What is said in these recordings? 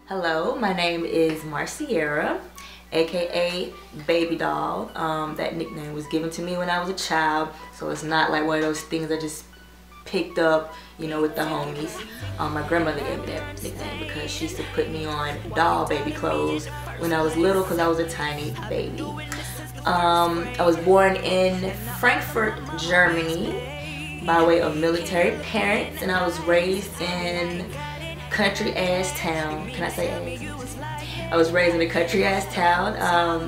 Hello, my name is Marcierra, aka Baby Doll. That nickname was given to me when I was a child, so it's not like one of those things I just picked up, you know, with the homies. My grandmother gave me that nickname because she used to put me on doll baby clothes when I was little because I was a tiny baby. I was born in Frankfurt, Germany by way of military parents, and I was raised in country ass town. Can I say ass? I was raised in a country ass town,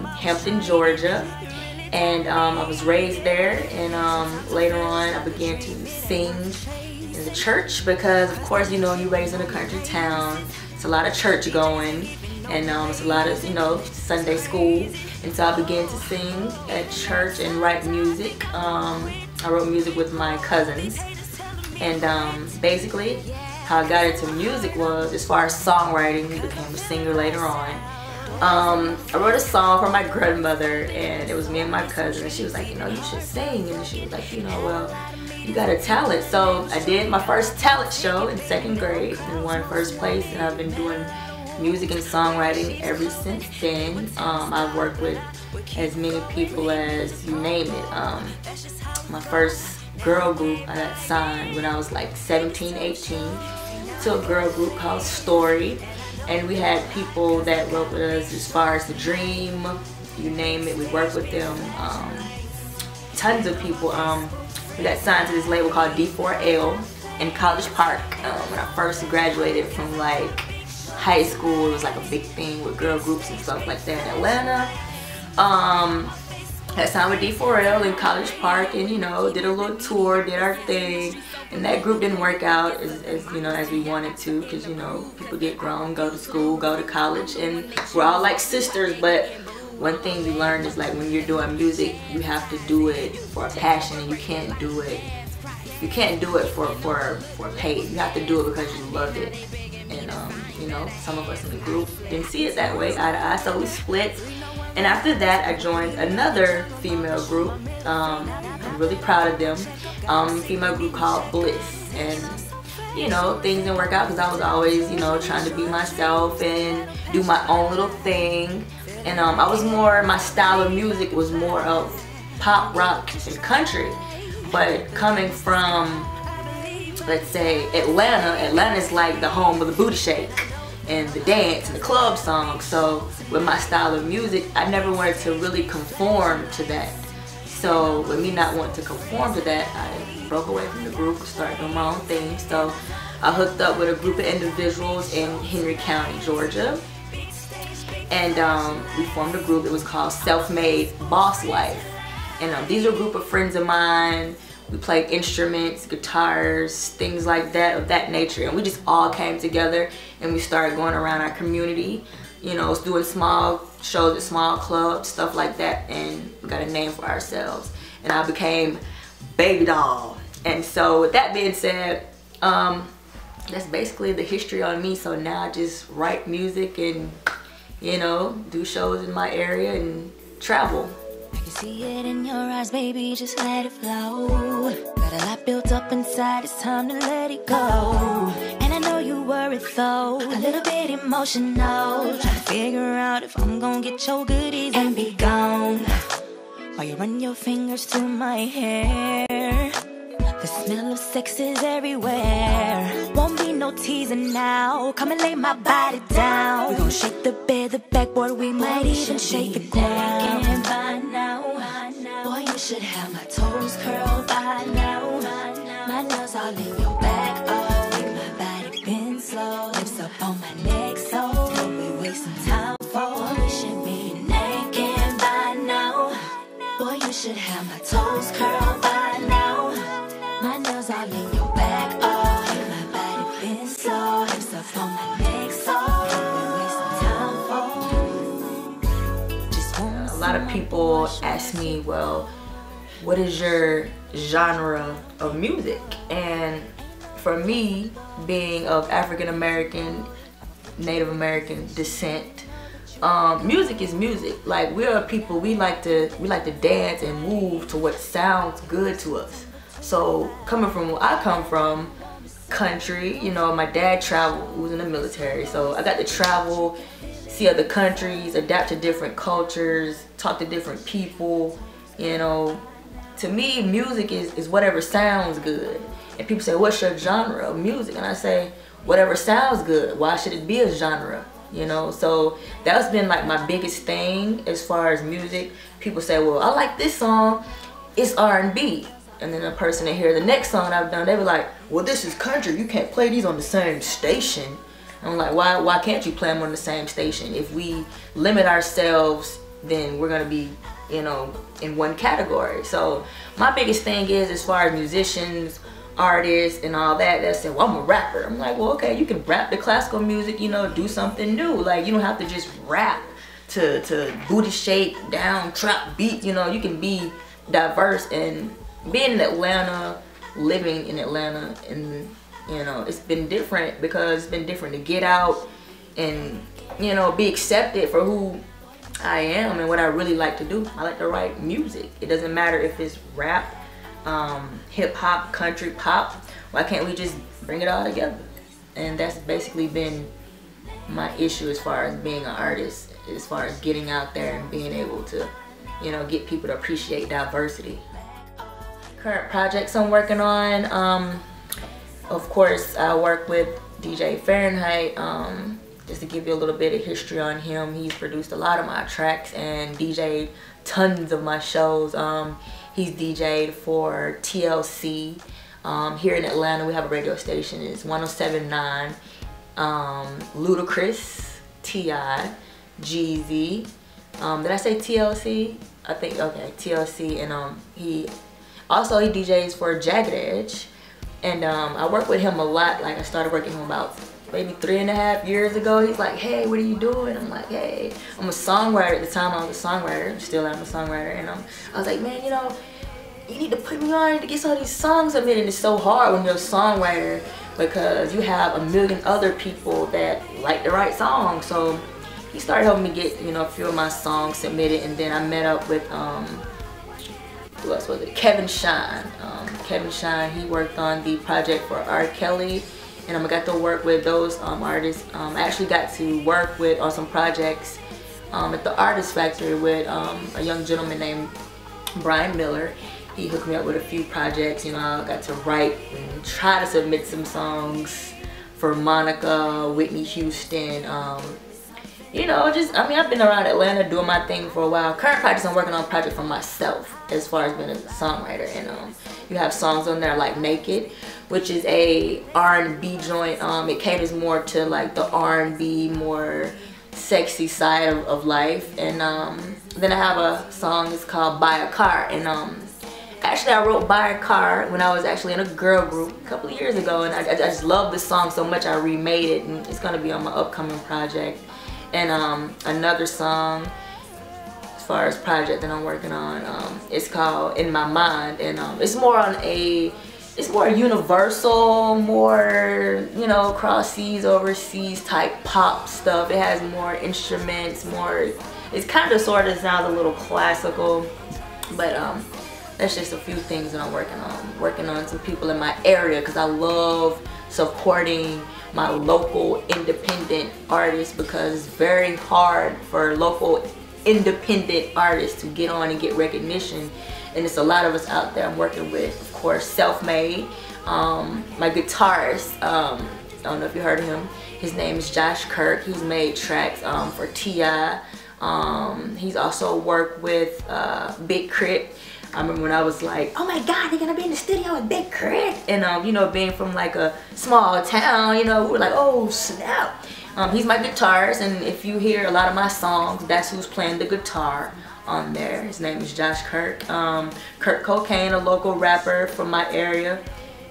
Hampton, Georgia, and I was raised there, and later on I began to sing in the church because, of course, you know, you raised in a country town, it's a lot of church going, and it's a lot of, you know, Sunday school, and so I began to sing at church and write music. I wrote music with my cousins, and basically how I got into music was, as far as songwriting, I became a singer later on. I wrote a song for my grandmother, and it was me and my cousin, and she was like, you know, you should sing, and she was like, you know, well, you got a talent. So I did my first talent show in 2nd grade and won first place, and I've been doing music and songwriting ever since then. I've worked with as many people as you name it. My first girl group, I got signed when I was like 17, 18 to a girl group called Story, and we had people that wrote with us as far as The Dream, you name it, we worked with them. Tons of people. We got signed to this label called D4L in College Park when I first graduated from like high school. It was like a big thing with girl groups and stuff like that in Atlanta. Got signed with D4L in College Park, and you know, did a little tour, did our thing, and that group didn't work out as you know, as we wanted to, because you know, people get grown, go to school, go to college, and we're all like sisters. But one thing we learned is, like, when you're doing music, you have to do it for a passion, and you can't do it for paid. You have to do it because you love it. And you know, some of us in the group didn't see it that way, eye to eye, so we split. And after that, I joined another female group. I'm really proud of them. Female group called Bliss. And you know, things didn't work out because I was always, you know, trying to be myself and do my own little thing. And I was more, my style of music was more of pop, rock, and country. But coming from, let's say, Atlanta's like the home of the booty shake and the dance and the club song. So with my style of music, I never wanted to really conform to that. So with me not wanting to conform to that, I broke away from the group, started doing my own thing. So I hooked up with a group of individuals in Henry County, Georgia, and we formed a group. It was called Self-Made Boss Life. And these are a group of friends of mine. We played instruments, guitars, things like that, of that nature. And we just all came together and we started going around our community, you know, doing small shows at small clubs, stuff like that. And we got a name for ourselves. And I became Baby Doll. And so with that being said, that's basically the history on me. So now I just write music and, you know, do shows in my area and travel. I can see it in your eyes, baby, just let it flow. Got a lot built up inside, it's time to let it go. And I know you worry though, a little bit emotional, trying to figure out if I'm gonna get your goodies and be gone while you run your fingers through my hair. The smell of sex is everywhere. Won't be no teasing now. Come and lay my body down. We gon' shake the bed, the backboard. We might even shake the ground. By now, boy, you should have my toes curled by now. My nails all in your back. Oh, make my body bend slow. Lips up on my neck, so don't we waste some time for. We should be naked by now. Boy, you should have my toes curled by now. My nails all in your back, oh, make my body bend slow. Lips up on my neck, so don't we waste some time for. Just want a lot of people ask me, well, what is your genre of music? And for me, being of African American, Native American descent, music is music. Like, we are people, we like to dance and move to what sounds good to us. So coming from where I come from, country. You know, my dad traveled, he was in the military, so I got to travel, see other countries, adapt to different cultures, talk to different people. You know, to me, music is whatever sounds good. And people say, what's your genre of music? And I say, whatever sounds good. Why should it be a genre? You know, so that's been like my biggest thing as far as music. People say, well, I like this song, it's R&B. And then the person that hear the next song I've done, they be like, well, this is country, you can't play these on the same station. And I'm like, why can't you play them on the same station? If we limit ourselves, then we're gonna be, you know, in one category. So my biggest thing is, as far as musicians, artists and all that, that say, well, I'm a rapper. I'm like, well, okay, you can rap the classical music, you know, do something new. Like, you don't have to just rap to booty shake, down, trap beat. You know, you can be diverse. And being in Atlanta, living in Atlanta, and you know, it's been different, because it's been different to get out and, you know, be accepted for who I am and what I really like to do. I like to write music. It doesn't matter if it's rap, hip hop, country, pop. Why can't we just bring it all together? And that's basically been my issue as far as being an artist, as far as getting out there and being able to, you know, get people to appreciate diversity. Current projects I'm working on, of course, I work with DJ Fahrenheit. Just to give you a little bit of history on him, he's produced a lot of my tracks and DJ'd tons of my shows. He's DJ'd for TLC. Here in Atlanta, we have a radio station. It's 107.9. Ludacris, T.I., Jeezy. Did I say TLC? I think, okay, TLC. And he DJs for Jagged Edge. And I work with him a lot. Like, I started working with him about maybe 3.5 years ago. He's like, hey, what are you doing? I'm like, hey, I'm a songwriter. At the time, I was a songwriter. Still am a songwriter. And I was like, man, you know, you need to put me on to get some of these songs submitted. And it's so hard when you're a songwriter, because you have a million other people that like to write songs. So he started helping me get, you know, a few of my songs submitted. And then I met up with who else was it? Kevin Shine. Kevin Shine, he worked on the project for R. Kelly. And I got to work with those artists. I actually got to work with on some projects at the Artist Factory with a young gentleman named Brian Miller. He hooked me up with a few projects. You know, I got to write and try to submit some songs for Monica, Whitney Houston. You know, just, I mean, I've been around Atlanta doing my thing for a while. Current projects, I'm working on a project for myself as far as being a songwriter. And you have songs on there like Naked, which is a R&B joint. It caters more to like the R&B, more sexy side of life. And then I have a song, it's called Buy a Car. And actually I wrote Buy a Car when I was actually in a girl group a couple of years ago. And I just love this song so much I remade it, and it's gonna be on my upcoming project. And another song as far as project that I'm working on, it's called In My Mind. And it's more on a, it's more universal, more, you know, cross seas, overseas type pop stuff. It has more instruments, more, it's kind of sort of sounds a little classical, but that's just a few things that I'm working on. Working on some people in my area, because I love supporting my local independent artists, because it's very hard for local independent artists to get on and get recognition. And it's a lot of us out there I'm working with. Of course, self-made. My guitarist, I don't know if you heard of him, his name is Josh Kirk. He's made tracks for T.I. He's also worked with Big Crit. I remember when I was like, oh my God, they're gonna be in the studio with Big Crit. And you know, being from like a small town, you know, we were like, oh snap. He's my guitarist, and if you hear a lot of my songs, that's who's playing the guitar on there. His name is Josh Kirk. Kurt Cocaine, a local rapper from my area.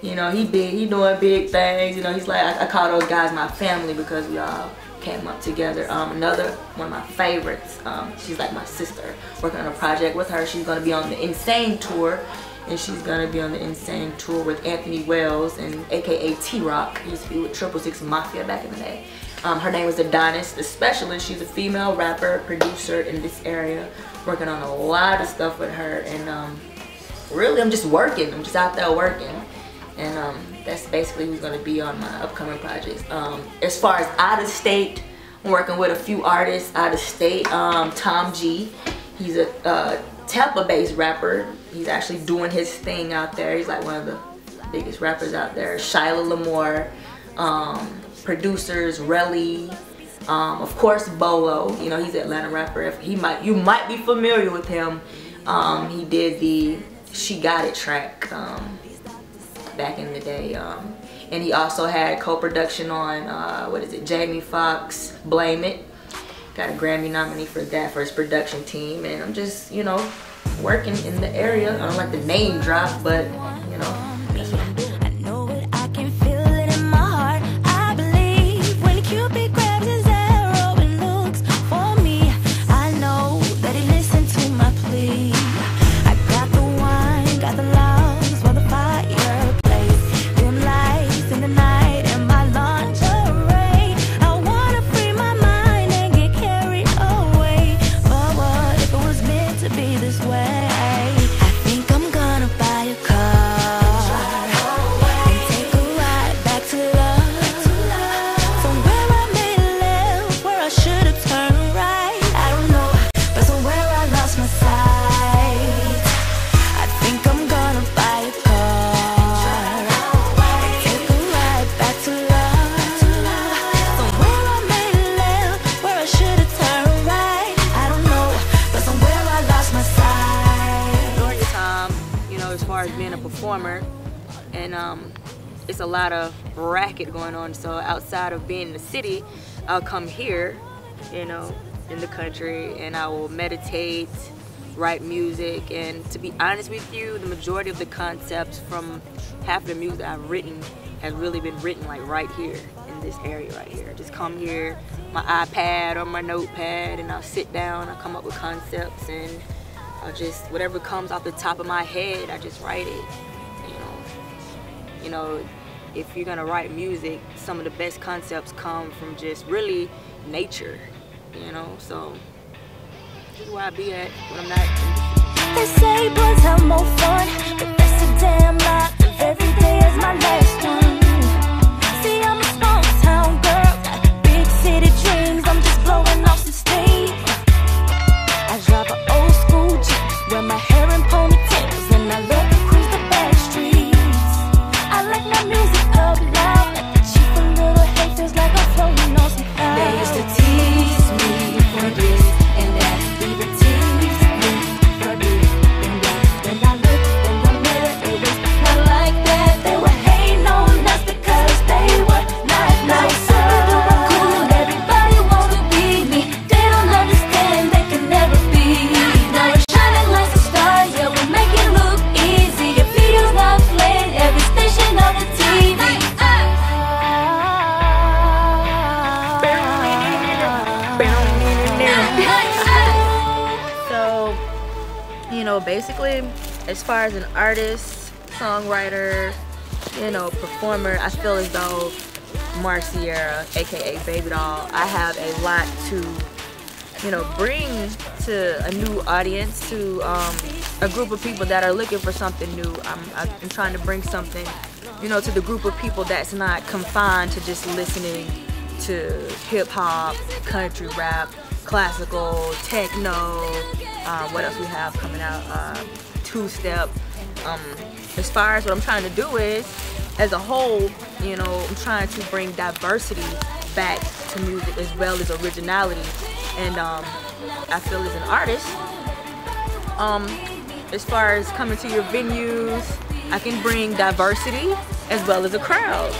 You know, he doing big things. You know, he's like, I call those guys my family, because we all came up together. Another one of my favorites, she's like my sister, working on a project with her. She's gonna be on the Insane tour, and she's gonna be on the Insane tour with Anthony Wells, and AKA T-Rock. He used to be with 666 Mafia back in the day. Her name is Adonis, the Specialist. She's a female rapper, producer in this area, working on a lot of stuff with her. And really, I'm just working. I'm just out there working. And that's basically who's gonna be on my upcoming projects. As far as out of state, I'm working with a few artists out of state. Tom G, he's a Tampa-based rapper. He's actually doing his thing out there. He's like one of the biggest rappers out there. Shyla Lamore, producers Relly, of course Bolo. You know, he's an Atlanta rapper. You might be familiar with him. He did the She Got It track back in the day. And he also had co-production on what is it, Jamie Foxx, Blame It. Got a Grammy nominee for that, for his production team. And I'm just, you know, working in the area. I don't like the name drop, but you know, that's what I'm doing. I know it, I can feel it in my heart. I believe when Cupid grabs his arrow and looks for me, I know that he listened to my plea. I got the wine, got the logs for the fireplace, dim lights in the night and my lingerie. I wanna free my mind and get carried away, but what if it was meant to be this way? I think I'm gonna buy a car and take a ride back to love, somewhere I made a left, where I should have turned right. I don't know, but somewhere I lost my sight. I think I'm gonna buy a car and take a ride back to love, somewhere I made a left, where I should have turned right. I don't know, but somewhere I lost my sight. Georgia.Im, you know, as far as being a performer, and it's a lot of racket going on. So outside of being in the city, I'll come here, you know, in the country, and I will meditate, write music. And to be honest with you, the majority of the concepts from half of the music that I've written has really been written like right here in this area right here. I just come here, my iPad or my notepad, and I'll sit down, I'll come up with concepts, and I'll just, whatever comes off the top of my head, I just write it. You know, if you're gonna write music, some of the best concepts come from just really nature, you know. So this is where I be at when I'm not. They say boys have more fun, but that's a damn lie. Every day is my last one. See, I'm a small town girl, got big city dreams. I'm just blowing off some steam. I drive an old school Jeep, wear my hair in ponytails, and I love to cruise the back streets. I like my music up loud, like the cheap a little hay feels like I'm floating on some clouds. They used to tease me for this and that, even tease me for this and that. When I looked in the mirror, it was not like that. They were hating on us because they were not nice. Cool, everybody wants to be me. They don't understand, they can never be. Now we're shining like a star, yeah, we make it look easy. Your video's not playing every station on the TV. So, you know, basically, as far as an artist, songwriter, you know, performer, I feel as though Marcierra, aka Baby Doll, I have a lot to, you know, bring to a new audience, to a group of people that are looking for something new. I'm trying to bring something, you know, to the group of people that's not confined to just listening to hip-hop, country rap, classical, techno, what else we have coming out, two-step. As far as what I'm trying to do is, as a whole, you know, I'm trying to bring diversity back to music as well as originality. And I feel as an artist, as far as coming to your venues, I can bring diversity as well as a crowd.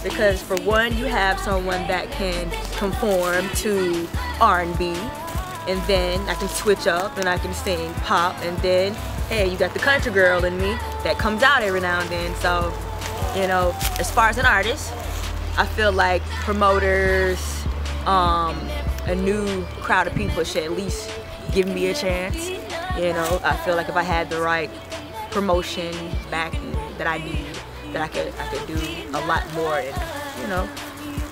Because for one, you have someone that can conform to R&B, and then I can switch up and I can sing pop, and then, hey, you got the country girl in me that comes out every now and then. So, you know, as far as an artist, I feel like promoters, a new crowd of people should at least give me a chance. You know, I feel like if I had the right promotion backing that I need, that I could do a lot more and, you know,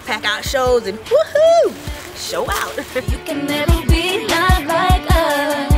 pack out shows and woohoo, show out. You can never be not like us.